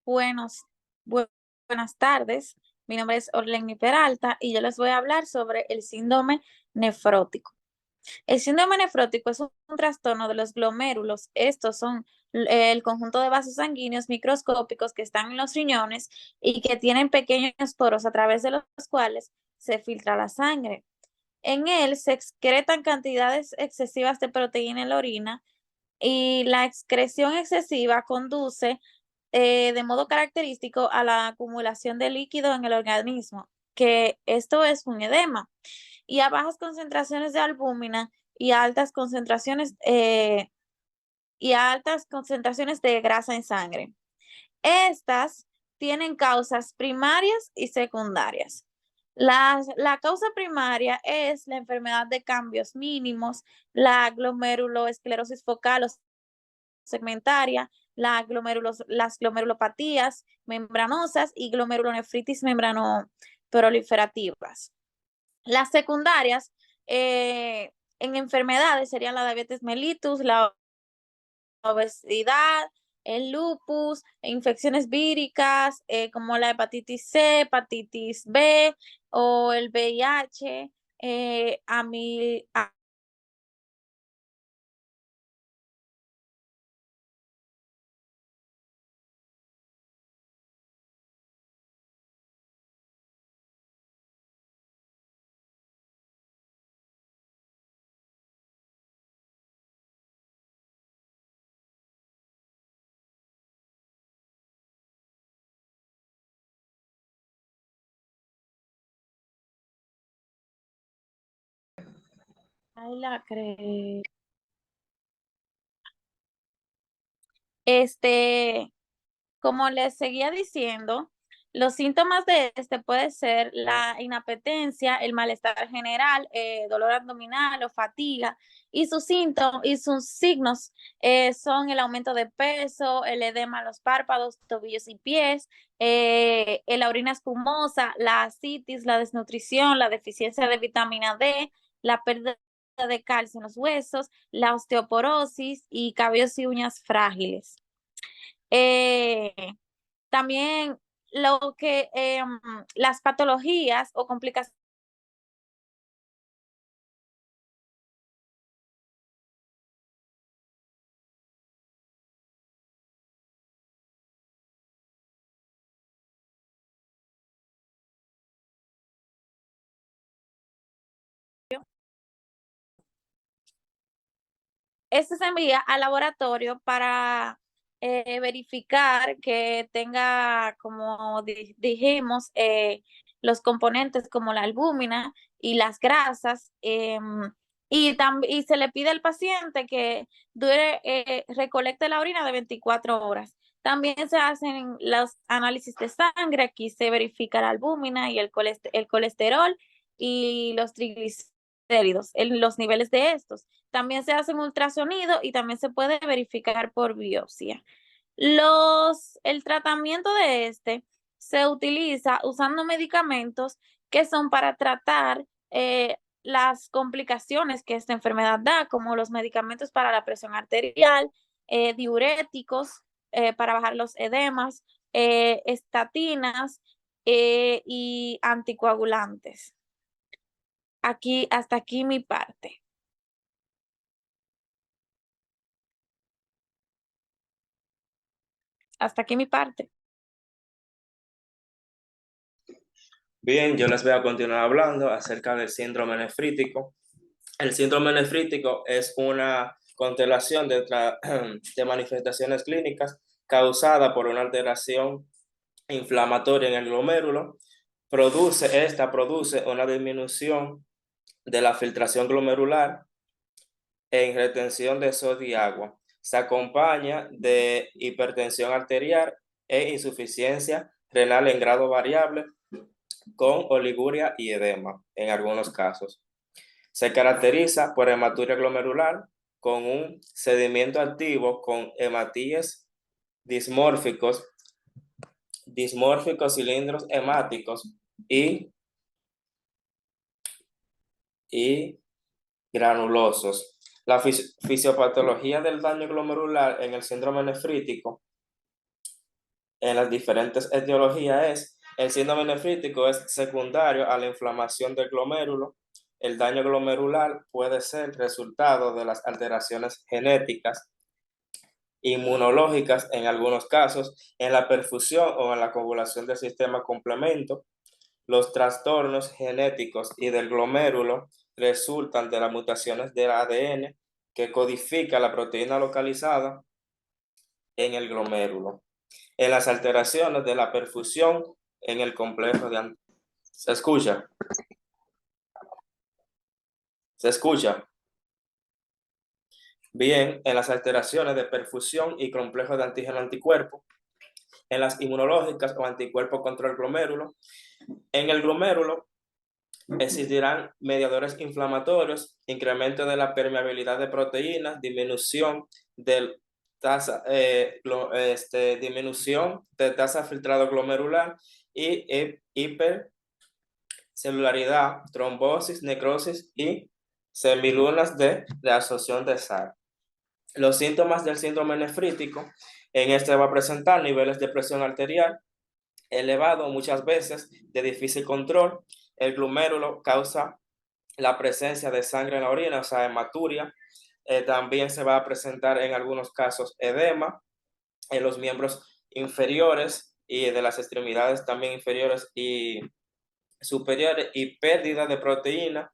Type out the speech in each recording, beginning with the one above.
Buenos, buenas tardes. Mi nombre es Orlenny Peralta y yo les voy a hablar sobre el síndrome nefrótico. El síndrome nefrótico es un trastorno de los glomérulos. Estos son el conjunto de vasos sanguíneos microscópicos que están en los riñones y que tienen pequeños poros a través de los cuales se filtra la sangre. En él se excretan cantidades excesivas de proteína en la orina y la excreción excesiva conduce de modo característico a la acumulación de líquido en el organismo, que esto es un edema, y a bajas concentraciones de albúmina y a altas concentraciones de grasa en sangre. Estas tienen causas primarias y secundarias. La causa primaria es la enfermedad de cambios mínimos, la glomeruloesclerosis focal o segmentaria, las glomerulopatías membranosas y glomerulonefritis membranoproliferativas. Las secundarias en enfermedades serían la diabetes mellitus, la obesidad, el lupus, infecciones víricas como la hepatitis C, hepatitis B o el VIH, ay, la cre- este, Como les seguía diciendo, los síntomas de este puede ser la inapetencia, el malestar general, dolor abdominal o fatiga, y sus signos son el aumento de peso, el edema en los párpados, tobillos y pies, la orina espumosa, la ascitis, la desnutrición, la deficiencia de vitamina D, la pérdida de calcio en los huesos, la osteoporosis y cabellos y uñas frágiles. Eh, También lo que las patologías o complicaciones este se envía al laboratorio para verificar que tenga, como dijimos, los componentes como la albúmina y las grasas. Y se le pide al paciente que recolecte la orina de 24 horas. También se hacen los análisis de sangre. Aquí se verifica la albúmina y el colesterol y los triglicéridos, los niveles de estos. También se hace un ultrasonido y también se puede verificar por biopsia. El tratamiento de este se utiliza usando medicamentos que son para tratar las complicaciones que esta enfermedad da, como los medicamentos para la presión arterial, diuréticos para bajar los edemas, estatinas y anticoagulantes. Hasta aquí mi parte. Hasta aquí mi parte. Bien, yo les voy a continuar hablando acerca del síndrome nefrítico. El síndrome nefrítico es una constelación de manifestaciones clínicas causada por una alteración inflamatoria en el glomérulo. Esta produce una disminución de la filtración glomerular en retención de sodio y agua. Se acompaña de hipertensión arterial e insuficiencia renal en grado variable con oliguria y edema en algunos casos. Se caracteriza por hematuria glomerular con un sedimento activo con hematíes dismórficos, cilindros hemáticos y, y granulosos. La fisiopatología del daño glomerular en el síndrome nefrítico en las diferentes etiologías es: el síndrome nefrítico es secundario a la inflamación del glomérulo. El daño glomerular puede ser resultado de las alteraciones genéticas, inmunológicas en algunos casos, en la perfusión o en la coagulación del sistema complemento. Los trastornos genéticos y del glomérulo resultan de las mutaciones del ADN que codifica la proteína localizada en el glomérulo. En las alteraciones de la perfusión en el complejo de... ¿Se escucha? ¿Se escucha? Bien, en las alteraciones de perfusión y complejo de antígeno-anticuerpo, en las inmunológicas o anticuerpos contra el glomérulo. En el glomérulo existirán mediadores inflamatorios, incremento de la permeabilidad de proteínas, disminución del disminución de tasa filtrado glomerular y hipercelularidad, trombosis, necrosis y semilunas de absorción de sal. Los síntomas del síndrome nefrítico: en este va a presentar niveles de presión arterial elevado, muchas veces de difícil control. El glomérulo causa la presencia de sangre en la orina, o sea, hematuria. También se va a presentar en algunos casos edema en los miembros inferiores y de las extremidades también inferiores y superiores, y pérdida de proteína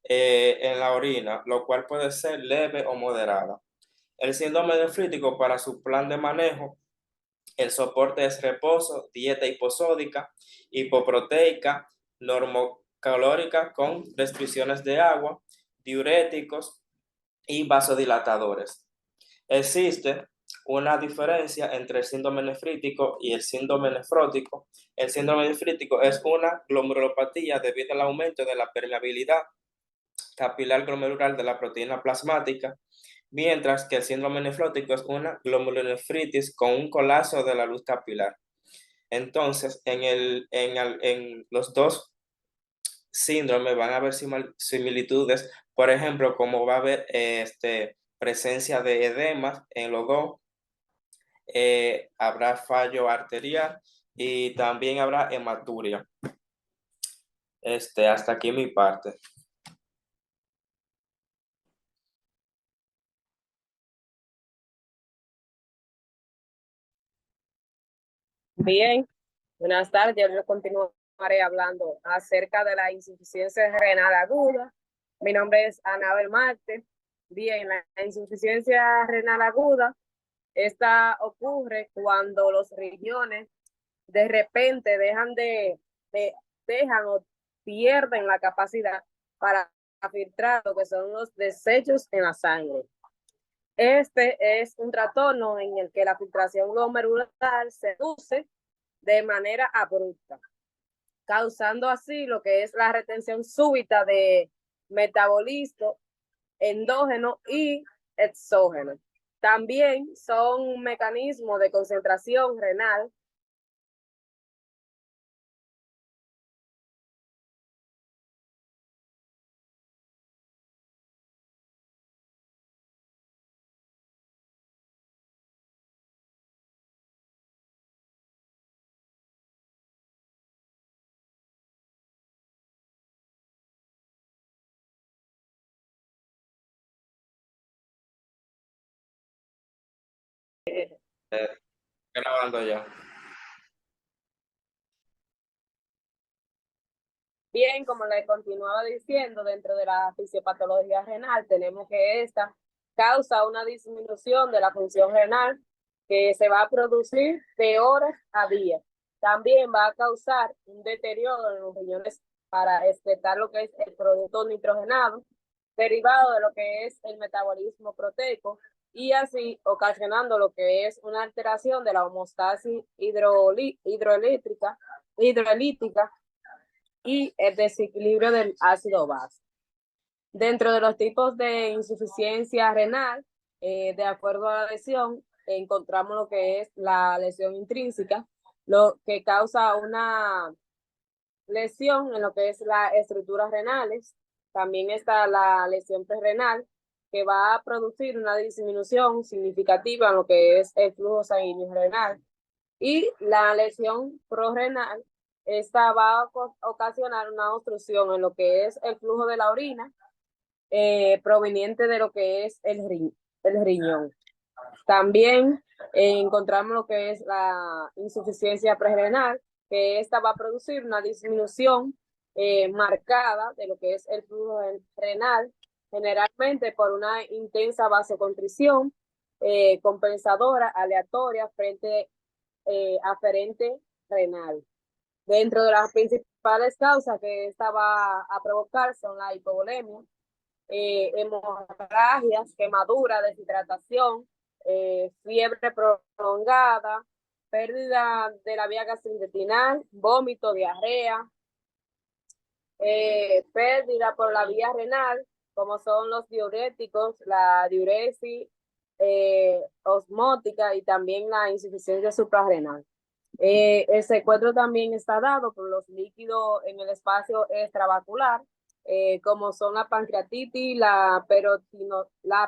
en la orina, lo cual puede ser leve o moderada. El síndrome nefrítico, para su plan de manejo, el soporte es reposo, dieta hiposódica, hipoproteica, normocalórica con restricciones de agua, diuréticos y vasodilatadores. Existe una diferencia entre el síndrome nefrítico y el síndrome nefrótico. El síndrome nefrítico es una glomerulopatía debido al aumento de la permeabilidad capilar glomerular de la proteína plasmática, mientras que el síndrome nefrótico es una glomerulonefritis con un colapso de la luz capilar. Entonces, en los dos síndromes van a haber similitudes, por ejemplo, como va a haber presencia de edema en los dos, habrá fallo arterial y también habrá hematuria. Hasta aquí mi parte. Bien, buenas tardes. Yo continuaré hablando acerca de la insuficiencia renal aguda. Mi nombre es Anabel Marte. Bien, la insuficiencia renal aguda, esta ocurre cuando los riñones de repente dejan o pierden la capacidad para filtrar lo que son los desechos en la sangre. Este es un trastorno en el que la filtración glomerular se reduce de manera abrupta, causando así lo que es la retención súbita de metabolismo endógeno y exógeno. También son mecanismos de concentración renal Grabando ya. Bien, como le continuaba diciendo, dentro de la fisiopatología renal tenemos que esta causa una disminución de la función renal que se va a producir de horas a días. También va a causar un deterioro en los riñones para excretar lo que es el producto nitrogenado, derivado de lo que es el metabolismo proteico, y así ocasionando lo que es una alteración de la homeostasis hidrolítica y el desequilibrio del ácido base. Dentro de los tipos de insuficiencia renal, de acuerdo a la lesión, encontramos lo que es la lesión intrínseca, lo que causa una lesión en lo que es las estructuras renales. También está la lesión prerrenal, que va a producir una disminución significativa en lo que es el flujo sanguíneo renal. Y la lesión prorrenal, esta va a ocasionar una obstrucción en lo que es el flujo de la orina proveniente de lo que es el riñón. También encontramos lo que es la insuficiencia prerrenal, que esta va a producir una disminución marcada de lo que es el flujo renal, generalmente por una intensa vasoconstricción compensadora aleatoria frente aferente renal. Dentro de las principales causas que esta va a provocar son la hipovolemia, hemorragias, quemadura, deshidratación, fiebre prolongada, pérdida de la vía gastrointestinal, vómito, diarrea, pérdida por la vía renal, como son los diuréticos, la diuresis osmótica y también la insuficiencia suprarrenal. El secuestro también está dado por los líquidos en el espacio extravascular, como son la pancreatitis, la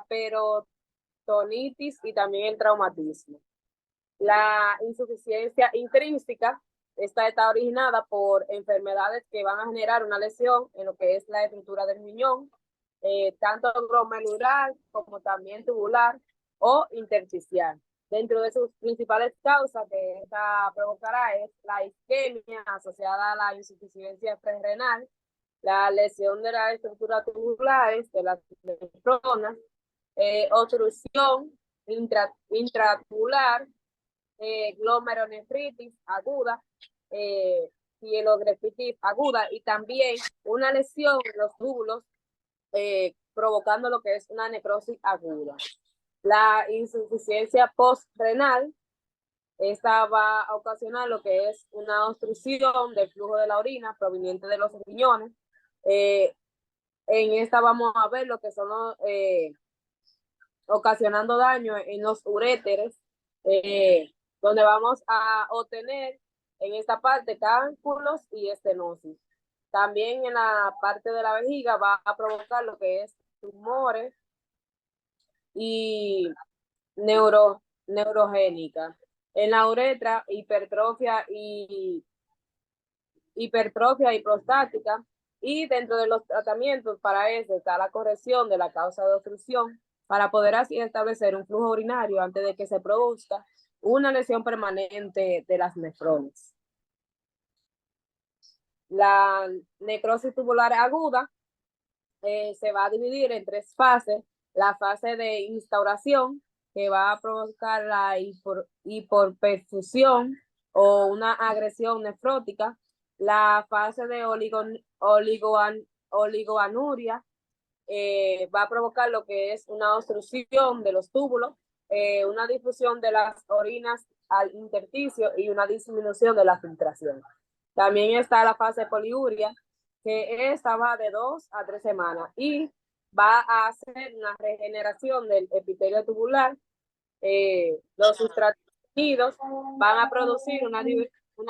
perotonitis y también el traumatismo. La insuficiencia intrínseca está originada por enfermedades que van a generar una lesión en lo que es la estructura del riñón, tanto glomerular como también tubular o intersticial. Dentro de sus principales causas que esta provocará es la isquemia asociada a la insuficiencia prerrenal, la lesión de la estructura tubulares de las nefronas, obstrucción intratubular, glomerulonefritis aguda, pielografistis aguda y también una lesión en los túbulos provocando lo que es una necrosis aguda. La insuficiencia postrenal, esta va a ocasionar lo que es una obstrucción del flujo de la orina proveniente de los riñones. En esta vamos a ver lo que son los, ocasionando daño en los uréteres, donde vamos a obtener en esta parte cálculos y estenosis. También en la parte de la vejiga va a provocar lo que es tumores y neurogénica. En la uretra, hipertrofia y prostática. Y dentro de los tratamientos para eso está la corrección de la causa de obstrucción para poder así establecer un flujo urinario antes de que se produzca una lesión permanente de las nefronas. La necrosis tubular aguda se va a dividir en 3 fases. La fase de instauración, que va a provocar la hiperperfusión o una agresión nefrótica. La fase de oligoanuria va a provocar lo que es una obstrucción de los túbulos, una difusión de las orinas al intersticio y una disminución de la filtración. También está la fase de poliuria, que esta va de 2 a 3 semanas y va a hacer una regeneración del epitelio tubular. Los sustratos van a producir una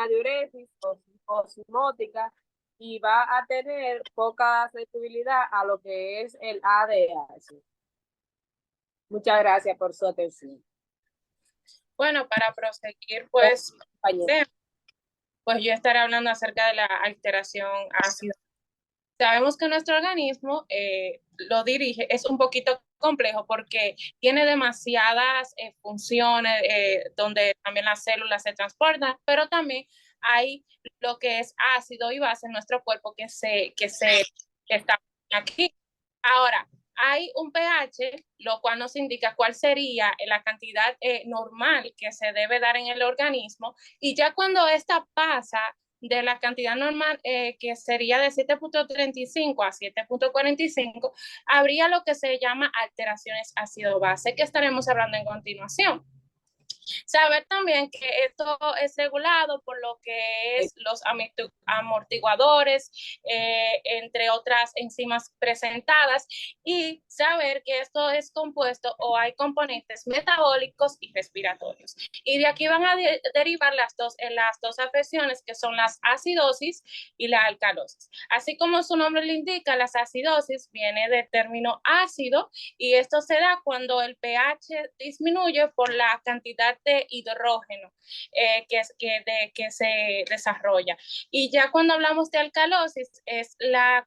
diuresis osmótica y va a tener poca sensibilidad a lo que es el ADH. Muchas gracias por su atención. Bueno, para proseguir, pues yo estaré hablando acerca de la alteración ácida. Sabemos que nuestro organismo lo dirige, es un poquito complejo porque tiene demasiadas funciones donde también las células se transportan, pero también hay lo que es ácido y base en nuestro cuerpo que está aquí. Ahora, hay un pH, lo cual nos indica cuál sería la cantidad normal que se debe dar en el organismo, y ya cuando esta pasa de la cantidad normal, que sería de 7.35 a 7.45, habría lo que se llama alteraciones ácido-base, que estaremos hablando en continuación. Saber también que esto es regulado por lo que es los amortiguadores, entre otras enzimas presentadas, y saber que esto es compuesto o hay componentes metabólicos y respiratorios. Y de aquí van a derivar las dos afecciones, que son las acidosis y la alcalosis. Así como su nombre le indica, las acidosis viene del término ácido, y esto se da cuando el pH disminuye por la cantidad parte hidrógeno que se desarrolla. Y ya cuando hablamos de alcalosis es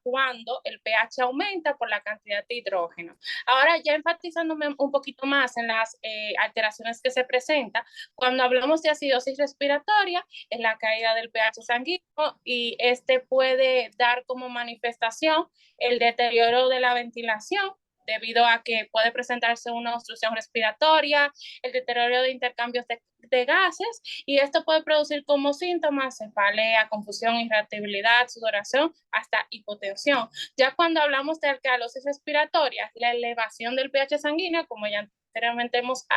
cuando el pH aumenta por la cantidad de hidrógeno. Ahora ya enfatizándome un poquito más en las alteraciones que se presentan, cuando hablamos de acidosis respiratoria es la caída del pH sanguíneo y este puede dar como manifestación el deterioro de la ventilación debido a que puede presentarse una obstrucción respiratoria, el deterioro de intercambios de gases, y esto puede producir como síntomas cefalea, confusión, irritabilidad, sudoración, hasta hipotensión. Ya cuando hablamos de alcalosis respiratoria, la elevación del pH sanguíneo, como ya anteriormente hemos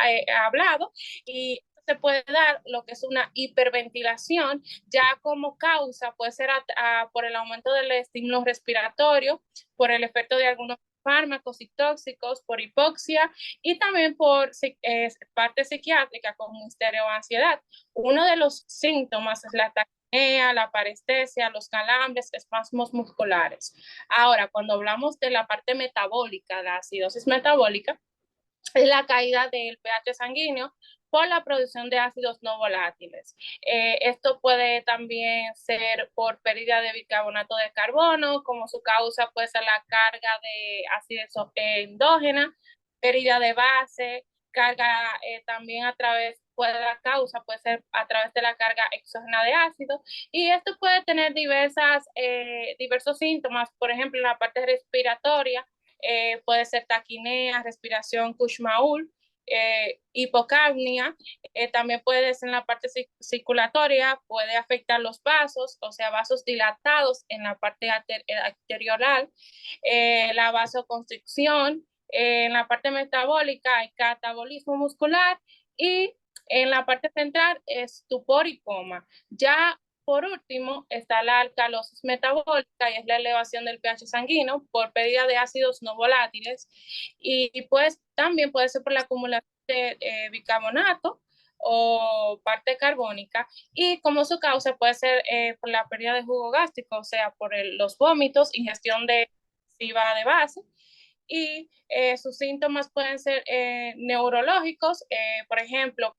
hablado, y se puede dar lo que es una hiperventilación, ya como causa puede ser por el aumento del estímulo respiratorio, por el efecto de algunos fármacos y tóxicos, por hipoxia y también por parte psiquiátrica como histeria o ansiedad. Uno de los síntomas es la taquipnea, la parestesia, los calambres, espasmos musculares. Ahora, cuando hablamos de la parte metabólica, la acidosis metabólica, es la caída del pH sanguíneo por la producción de ácidos no volátiles. Esto puede también ser por pérdida de bicarbonato de carbono, como su causa puede ser la carga de ácidos endógena, pérdida de base, carga también a través, la causa puede ser a través de la carga exógena de ácido, y esto puede tener diversos síntomas, por ejemplo, en la parte respiratoria, puede ser taquinea, respiración Kushmaul, hipocapnia, también puede ser en la parte circulatoria, puede afectar los vasos, o sea, vasos dilatados en la parte arterioral, la vasoconstricción, en la parte metabólica hay catabolismo muscular y en la parte central estupor y coma. Ya por último, está la alcalosis metabólica y es la elevación del pH sanguíneo por pérdida de ácidos no volátiles y pues también puede ser por la acumulación de bicarbonato o parte carbónica y como su causa puede ser por la pérdida de jugo gástrico, o sea, por los vómitos, ingestión excesiva de base y sus síntomas pueden ser neurológicos, por ejemplo,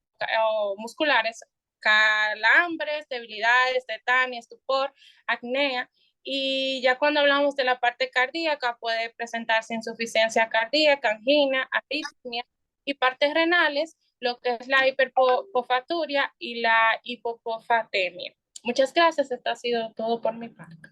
o musculares, calambres, debilidades, tetania, estupor, acnea. Y ya cuando hablamos de la parte cardíaca, puede presentarse insuficiencia cardíaca, angina, arritmia y partes renales, lo que es la hiperfosfaturia y la hipopofatemia. Muchas gracias, esto ha sido todo por mi parte.